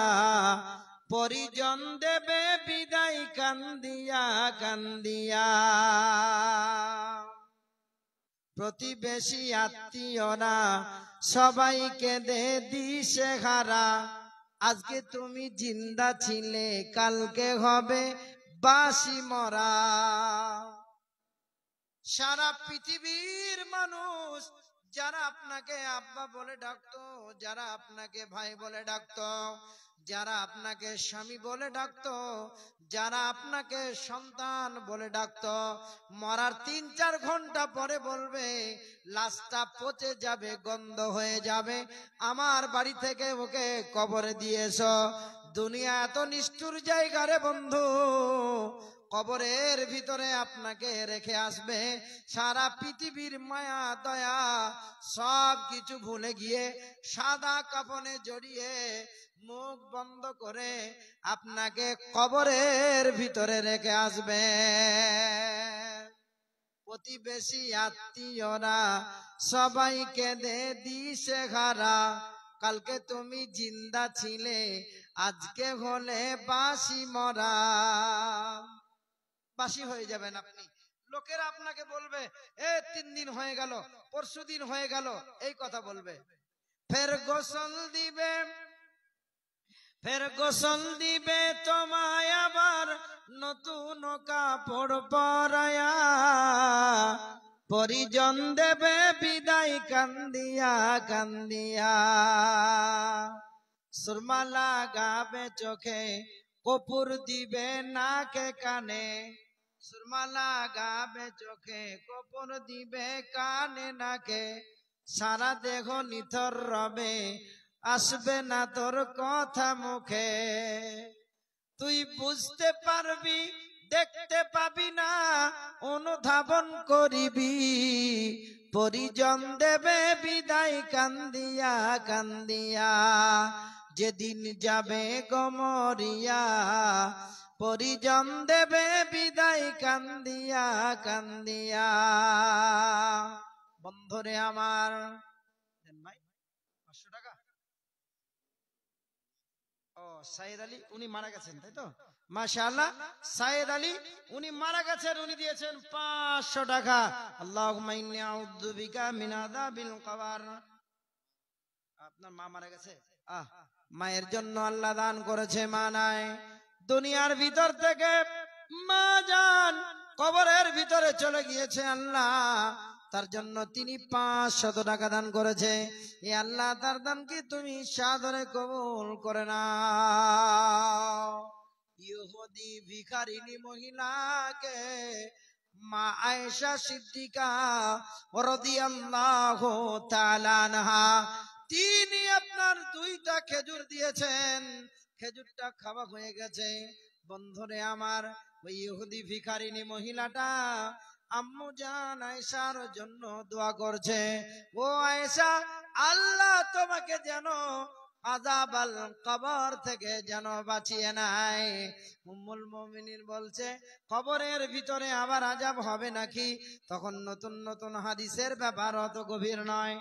পরিজন দেবে বিদায় কান্দিয়া কান্দিয়া। প্রতিবেশী আত্মীয়রা সবাইকে দে দিশে হারা। আজকে তুমি জিন্দা ছিলে কালকে হবে বাসি মরা। সারা পৃথিবীর মানুষ যারা আপনাকে আব্বা বলে ডাকতো, যারা আপনাকে ভাই বলে ডাকতো, যারা আপনাকে স্বামী বলে ডাকতো, যারা আপনাকে সন্তান বলে ডাকতো, মরার 3-4 ঘন্টা পরে বলবে লাশটা পচে যাবে, গন্ধ হয়ে যাবে, আমার বাড়ি থেকে ওকে কবরে দিয়ে এসো। দুনিয়া এত নিষ্ঠুর জায়গা রে বন্ধু, কবরের ভিতরে আপনাকে রেখে আসবে। সারা পৃথিবীর মায়া দয়া সব কিছু ভুলে গিয়ে সাদা কাফনে জড়িয়ে মুখ বন্ধ করে আপনাকে কবরের ভিতরে রেখে আসবে। প্রতিবেশী আত্মীয়রা সবাইকে দে দিশে হারা। কালকে তুমি জিন্দা ছিলে আজকে হলে বাসি মরা। বাসি হয়ে যাবেন আপনি। লোকেরা আপনাকে বলবে এ 3 দিন হয়ে গেল, পরশু দিন হয়ে গেল, এই কথা বলবে। ফের গোসল দিবে, ফের গোসল দিবে তোমায় আবার নতুন কাপড় পরায়া। পরিজন দেবে বিদায় কান্দিয়া কান্দিয়া। সুরমা লাগাবে চোখে, কপুর দিবে নাকে কানে। সুরমা লাগাবে চোখে, কপুর দিবে কানে নাকে। সারা দেহ নিথর রবে, আসবে না তোর কথা মুখে। তুই বুঝতে পারবি, দেখতে পাবি না, অনুধাবন করিবি, পরিজন দেবে বিদায় কান্দিয়া কান্দিয়া। যেদিন যাবে গমরিয়া, পরিজন দেবে বিদায় কান্দিয়া কান্দিয়া। বন্ধুরে আমার, ভাই 500 টাকা। ও সাইদ আলী উনি মারা গেছেন, তাই তো? মাশাআল্লাহ, সাইদ আলী উনি মারা গেছেন, উনি দিয়েছেন 500 টাকা। আল্লাহুম্মা ইন্নী আউযু বিকা মিন আযাবিল কবর। আপনার মা মারা গেছে, মায়ের জন্য আল্লাহ দান করেছে, মা নাই দুনিয়ার ভিতর থেকে, মা জান কবরের ভিতরে চলে গিয়েছে, আল্লাহ তার জন্য তিনি 500 টাকা দান করেছে। এ আল্লাহ তার দানকে তুমি সাদরে কবুল করে নাও। ইহুদি ভিখারিনী মহিলাকে মা আয়েশা সিদ্দিকা রাদিয়াল্লাহু তাআলা আনহা তিনি আপনার 2টা খেজুর দিয়েছেন, খেজুরটা খাওয়া হয়ে গেছে। বন্ধুরে আমার, ওই ইহুদি ভিখারিনী মহিলাটা আম্মু জান আয়েশার জন্য দোয়া করছে, ও আয়েশা, আল্লাহ তোমাকে যেন আযাব আল কবর থেকে যেন বাঁচিয়ে নেয়। উম্মুল মুমিনিন বলছে, কবরের ভিতরে আবার আযাব হবে নাকি? তখন নতুন নতুন হাদিসের ব্যাপার, অত গভীর নয়।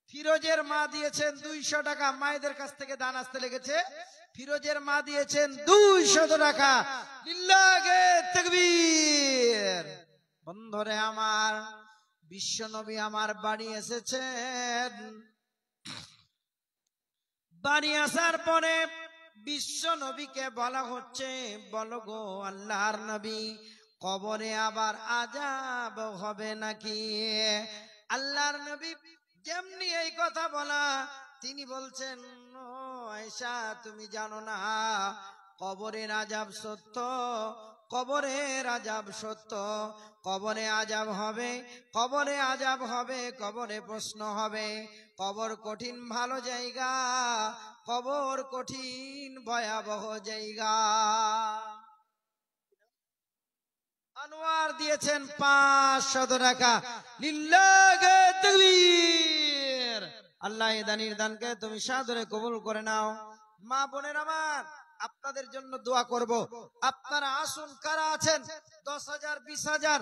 ফিরোজের মা দিয়েছেন 200 টাকা, মায়েদের কাছ থেকে দান আসতে লেগেছে। ফিরোজের মা দিয়েছেন 200 টাকা। লিল্লাহে তাকবীর। বন্ধুরে আমার, বিশ্ব নবী আমার বাড়ি এসেছেন। বাড়ি আসার পরে বিশ্ব নবীকে বলা হচ্ছে, বলো গো আল্লাহর নবী, কবরে আবার আযাব হবে নাকি? আল্লাহর নবী যেমনি এই কথা বলা, তিনি বলছেন, ও আয়েশা, তুমি জানো না কবরের আযাব সত্য, কবরের আযাব সত্য। কবরে আযাব হবে, কবরে আযাব হবে, কবরে প্রশ্ন হবে। কবর কঠিন ভালো জায়গা, কবর কঠিন ভয়াবহ জায়গা। আনোয়ার দিয়েছেন 500 টাকা। লিল্লাহে তাকবীর। আল্লাহ এই দানির দানকে তুমি সাদরে কবুল করে নাও। মা বোনের আমার, আপনাদের জন্য দোয়া করব। আপনারা আসুন, কারা আছেন 10,000 20,000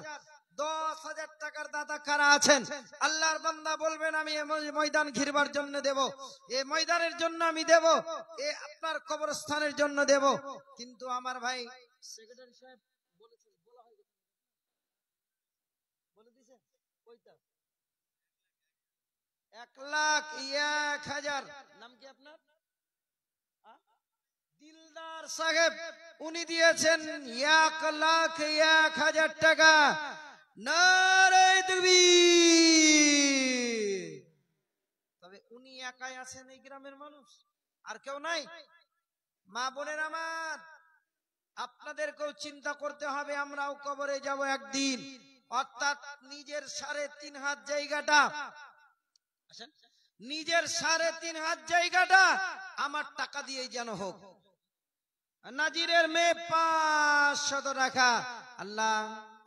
10,000 টাকার দাতা কারা আছেন? আল্লাহর বান্দা বলবেন, আমি এই ময়দান ঘিরবার জন্য দেব, এই ময়দানের জন্য আমি দেব, এই আপনার কবরস্থানের জন্য দেব। কিন্তু আমার ভাই সেক্রেটারি সাহেব বলেছেন, বলা হয়ে গেছে, বলে দিয়েছেন কয়টা? 1,01,000। নাম কি আপনার? দিলদার সাহেব, উনি দিয়েছেন 1,01,000 টাকা। নারে তাকবীর। তবে উনি একাই আছেন এই গ্রামের মানুষ, আর কেউ নাই। মা বোনের আমার, আপনাদেরকেও চিন্তা করতে হবে, আমরাও কবরে যাব একদিন। অর্থাৎ নিজের 3.5 হাত জায়গাটা, নিজের 3.5 হাত জায়গাটা আমার টাকা দিয়েই যেন হোক। নাজিরের মেয়ে 500 টাকা। আল্লাহ,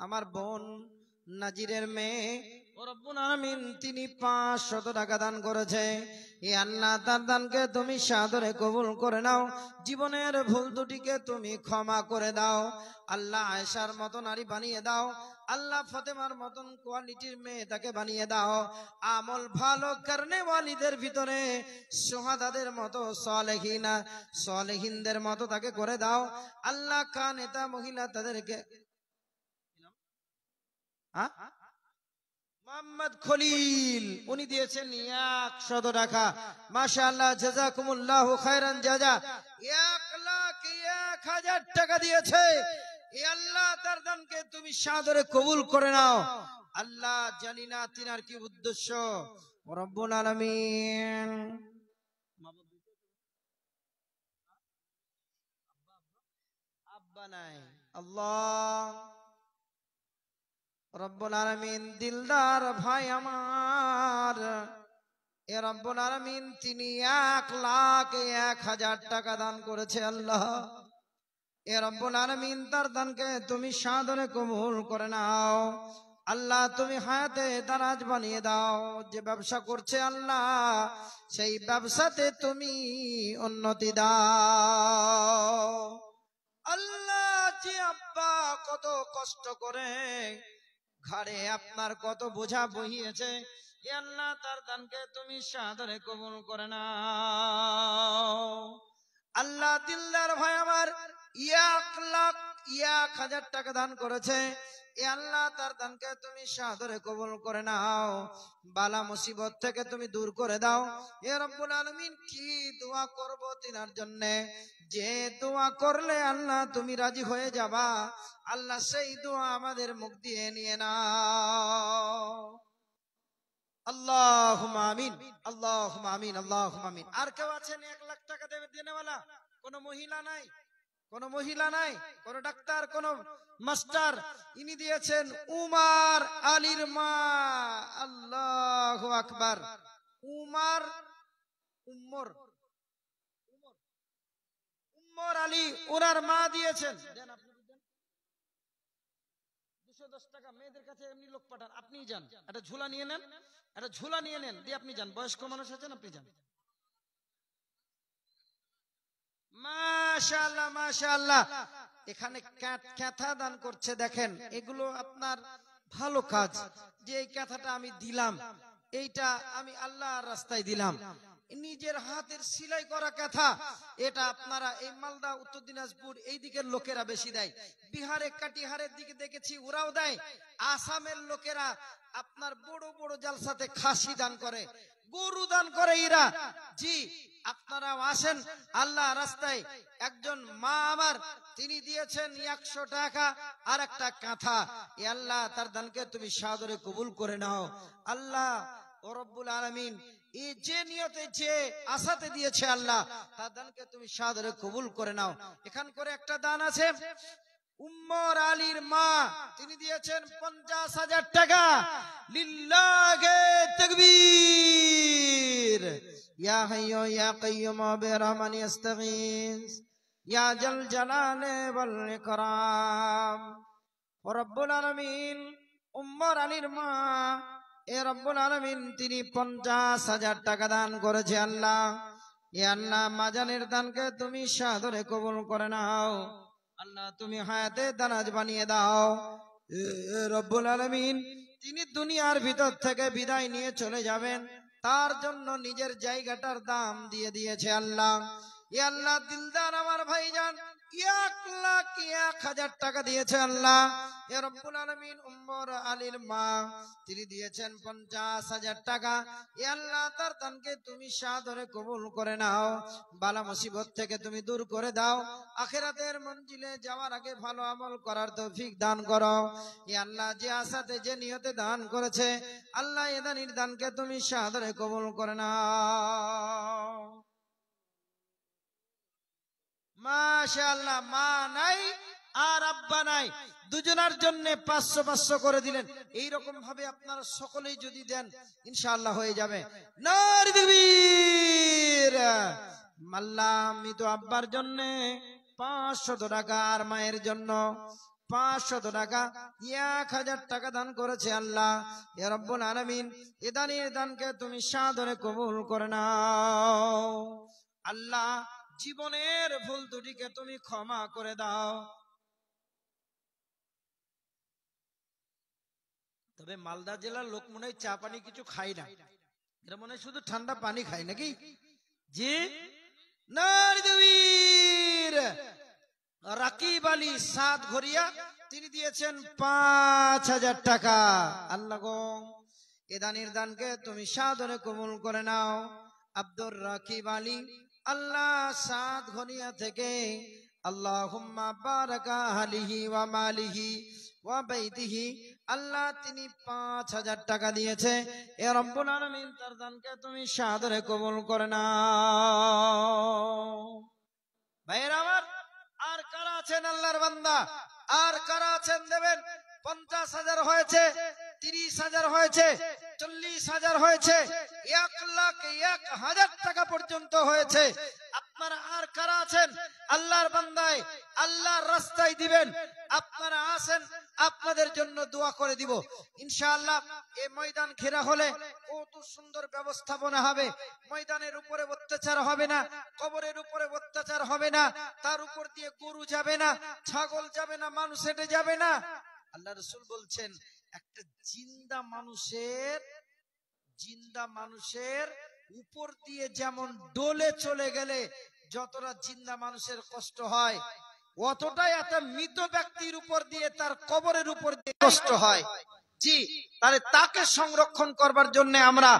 আমার বোন নাজিরের মেয়ে রব্বুল আলামিন তিনি 500 টাকা দান করেছে। এই আল্লাহ তার দানকে তুমি সাদরে কবুল করে নাও। জীবনের ভুল ত্রুটিকে তুমি ক্ষমা করে দাও। আল্লাহ আয়েশার মতো নারী বানিয়ে দাও। আল্লাহ ফাতেমার মতন কোয়ালিটির মেয়ে তাকে বানিয়ে দাও। আমল ভালো করনে ওয়ালিদের ভিতরে সুহাদাদের মতো সালেহিনদের মতো তাকে করে দাও। আল্লাহ কা নেতা মহিলা তাদেরকে, মোহাম্মদ খলিল উনি দিয়েছেন 100 টাকা। মাশাআল্লাহ, জাযাকুমুল্লাহু খায়রান জাযা। 1,01,000 টাকা দিয়েছে। এ আল্লাহ তার দানকে তুমি সাদরে কবুল করে নাও। আল্লাহ, জানি না তিনার কি উদ্দেশ্য, রব্বুল আলামিন। আব্বা নাই, আল্লাহ রব্বুল আলামিন দিলদার ভাই আমার, এ রব্বুল আলামিন তিনি 1,01,000 টাকা দান করেছে আল্লাহ। এ রব্বুল আলামিন তার দানকে তুমি সাদরে কবুল করে নাও আল্লাহ। তুমি হায়াতে দারাজ বানিয়ে দাও। যে ব্যবসা করছে আল্লাহ, সেই ব্যবসাতে তুমি উন্নতি দাও আল্লাহ। যে আব্বা কত কষ্ট করে ঘাড়ে আপনার কত বোঝা বহিয়েছে, এ আল্লাহ তার দানকে তুমি সাদরে কবুল করে নাও আল্লাহ। দিলদার ভাই আমার 1,01,000 টাকা দান করেছে, এ আল্লাহ তার দানকে তুমি সাদরে কবুল করে নাও। বালা মুসিবত থেকে তুমি দূর করে দাও। এ রব্বুল আলামিন কি দোয়া করব তিনার জন্য, যে দোয়া করলে আল্লাহ তুমি রাজি হয়ে যাবা আল্লাহ, সেই দোয়া আমাদের মুখ দিয়ে নিয়ে নাও। আল্লাহুম্মা আমিন, আল্লাহুম্মা আমিন, আল্লাহুম্মা আমিন। আর কেউ আছেন 1,00,000 টাকা দেবে দেনেওয়ালা? কোন মহিলা নাই, কোন মহিলা নাই, কোন ডাক্তার, কোন মাস্টার? ইনি দিয়েছেন উমার আলীর মা। আল্লাহু আকবার। উমার উম্মর উম্মর আলী ওনার মা দিয়েছেন। দেন আপনি দেন 210 টাকা। মেয়েদের কাছে এমনি লোক পাঠান, আপনি যান, একটা ঝুলা নিয়ে নেন, একটা ঝুলা নিয়ে নেন, দিয়ে আপনি যান। বয়স্ক মানুষ আছেন, আপনি যান। মাশাআল্লাহ, মাশাআল্লাহ। এখানে ক্যাথা দান করছে, দেখেন এগুলো আপনার ভালো কাজ। যে এই ক্যাথাটা আমি দিলাম, এইটা আমি আল্লাহর রাস্তায় দিলাম। নিজের হাতের সেলাই করা ক্যাথা, এটা আপনারা এই মালদা, উত্তর দিনাজপুর এই দিকের লোকেরা বেশি দেয়। বিহারে কাটিহারের দিকে দেখেছি ওরাও দেয়। আসামের লোকেরা আপনার বড় বড় জালসাতে খাসি দান করে, গরু দান করে এরা। জি, আপনারাও আসেন আল্লাহ রাস্তায়। একজন মা আমার, তিনি দিয়েছেন 100 টাকা আর একটা কাঁথা। এ আল্লাহ তার দানকে তুমি সাদরে কবুল করে নাও আল্লাহ। ও রব্বুল আলামিন, এই যে নিয়তে যে আশাতে দিয়েছে আল্লাহ, তার দানকে তুমি সাদরে কবুল করে নাও। এখান করে একটা দান আছে উম্মর আলীর মা, তিনি দিয়েছেন 50,000 টাকা। লিল্লাহে তাকবীর। ইয়া হাইয়ু ইয়া কাইয়্যুম বিরহমানি আস্তাগীস ইয়া জাল জালালি ওয়াল ইকরাম। ও রব্বুল আলামিন, উম্মর আলীর মা, এ রব্বুল আলামিন তিনি 50,000 টাকা দান করেছে আল্লাহ। এ আল্লাহ মাজানের দানকে তুমি সাদরে কবুল করে নাও আল্লাহ। তুমি হায়াতে দারাজ বানিয়ে দাও। রব্বুল আলামিন তিনি দুনিয়ার ভিতর থেকে বিদায় নিয়ে চলে যাবেন, তার জন্য নিজের জায়গাটার দাম দিয়ে দিয়েছে আল্লাহ। এ আল্লাহ দিলদার আমার ভাইজান 1,01,000 টাকা দিয়েছে আল্লাহ। এ রব্বুল আলামিন উম্মর আলীর মা, তিনি দিয়েছেন 50,000 টাকা। এ আল্লাহ তার দানকে তুমি সাদরে কবুল করে নাও। বালা মুসিবত থেকে তুমি দূর করে দাও। আখিরাতের মঞ্জিলে যাওয়ার আগে ভালো আমল করার তৌফিক দান করো। এ আল্লাহ যে আশাতে যে নিয়তে দান করেছে আল্লাহ, এ দানির দানকে তুমি সাদরে কবুল করে নাও। মাশাআল্লাহ। মা নাই আর আব্বা নাই, দুজনের জন্য 500-500 করে দিলেন। এইরকম ভাবে আপনারা সকলেই যদি দেন ইনশাআল্লাহ হয়ে যাবে। নারে তাকবীর। মাল্লা আমি তো আব্বার জন্য 500 টাকা আর মায়ের জন্য 500 টাকা, 1,000 টাকা দান করেছে আল্লাহ। ইয়া রব্বুল আলামিন, এ দানের দানকে তুমি সাদরে কবুল করে নাও আল্লাহ। জীবনের ভুল ত্রুটিকে তুমি ক্ষমা করে দাও। তবে মালদা জেলার লোক মনে হয় চা পানি কিছু খায় না, এরা মনে হয় শুধু ঠান্ডা পানি খায় নাকি? জি, নারে তাকবীর। রাকিব আলী সাত ঘরিয়া, তিনি দিয়েছেন 5,000 টাকা। আল্লাহ গো, এ দানের দানকে তুমি সাদরে কবুল করে নাও। আব্দুর রাকিব আলী, আল্লাহ সাত ঘনিয়া থেকে, আল্লাহুম্মা বারাকা আলিহি ওয়া মালিহি ওয়া বাইতিহি, আল্লাহ তিনি 5,000 টাকা দিয়েছে। এ রব্বুল আলামিন তার দানকে তুমি সাদরে কবুল করে নাও। ভাইয়েরা আমার, আর কারা আছেন আল্লাহর বান্দা, আর কারা আছেন দেবেন? 50,000 হয়েছে, 30,000 হয়েছে, 40,000 হয়েছে, 1,01,000 টাকা পর্যন্ত হয়েছে। আপনারা আর কারা আছেন আল্লাহর বান্দায় আল্লাহর রাস্তায় দিবেন? আপনারা আছেন, আপনাদের জন্য দোয়া করে দিব ইনশাআল্লাহ। এই ময়দান ঘেরা হলে কত সুন্দর ব্যবস্থাপনা হবে। ময়দানের উপরে অত্যাচার হবে না, কবরের উপরে অত্যাচার হবে না, তার উপর দিয়ে গরু যাবে না, ছাগল যাবে না, মানুষ হেঁটে যাবে না। আল্লাহ রাসূল বলছেন একটা জিন্দা মানুষের উপর দিয়ে যেমন ডোলে চলে গেলে যতটা জিন্দা মানুষের কষ্ট হয়, অতটাই একটা মৃত ব্যক্তির উপর দিয়ে তার কবরের উপর দিয়ে কষ্ট হয়। জি, তাহলে তাকে সংরক্ষণ করবার জন্য আমরা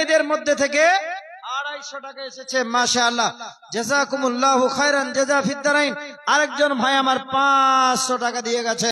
এদের মধ্যে থেকে 250 টাকা এসেছে। মাশাআল্লাহ, জাযাকুমুল্লাহু খায়রান জাযা ফিদ দারাইন। আরেকজন ভাই আমার 500 টাকা দিয়ে গেছে।